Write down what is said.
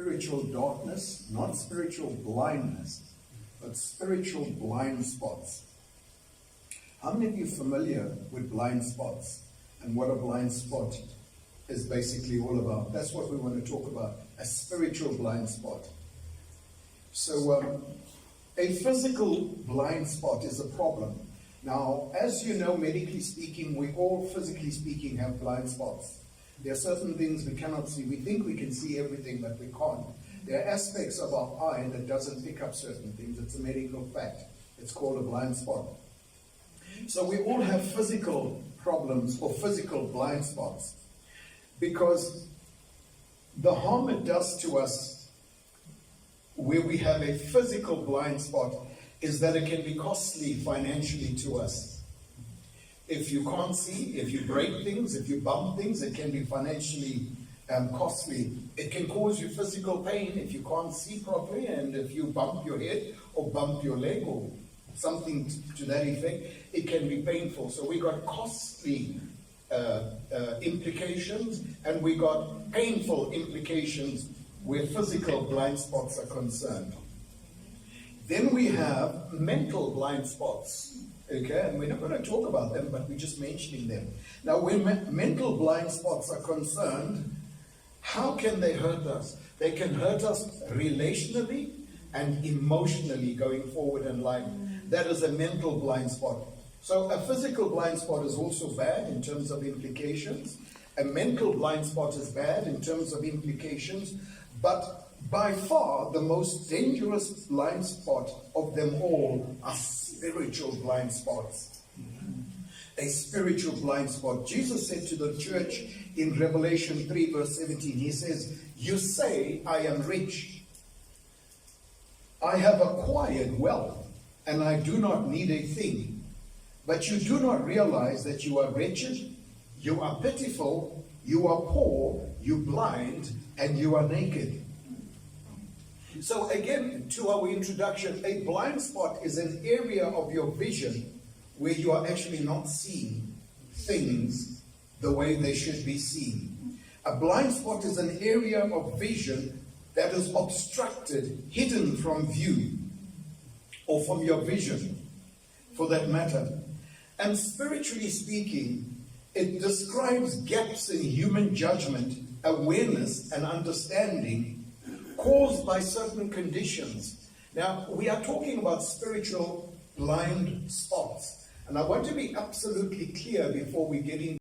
spiritual darkness, not spiritual blindness, but spiritual blind spots. How many of you are familiar with blind spots and what a blind spot is basically all about? That's what we want to talk about, a spiritual blind spot. So a physical blind spot is a problem. Now, as you know, medically speaking, we all, physically speaking, have blind spots. There are certain things we cannot see. We think we can see everything, but we can't. There are aspects of our eye that doesn't pick up certain things. It's a medical fact. It's called a blind spot. So we all have physical problems or physical blind spots, because the harm it does to us where we have a physical blind spot is that it can be costly financially to us. If you can't see, if you break things, if you bump things, it can be financially costly. It can cause you physical pain if you can't see properly, and if you bump your head or bump your leg or something to that effect, it can be painful. So we got costly implications, and we got painful implications where physical blind spots are concerned. Then we have mental blind spots. Okay, and we're not going to talk about them, but we're just mentioning them. Now, when mental blind spots are concerned, how can they hurt us? They can hurt us relationally and emotionally going forward in life. That is a mental blind spot. So a physical blind spot is also bad in terms of implications. A mental blind spot is bad in terms of implications. But by far, the most dangerous blind spot of them all are spiritual blind spots. A spiritual blind spot. Jesus said to the church in Revelation 3 verse 17, he says, "You say, I am rich. I have acquired wealth, and I do not need a thing. But you do not realize that you are wretched, you are pitiful, you are poor, you blind, and you are naked." So again, to our introduction, a blind spot is an area of your vision where you are actually not seeing things the way they should be seen. A blind spot is an area of vision that is obstructed, hidden from view, or from your vision, for that matter. And spiritually speaking, it describes gaps in human judgment, awareness, and understanding caused by certain conditions. Now, we are talking about spiritual blind spots. And I want to be absolutely clear before we get into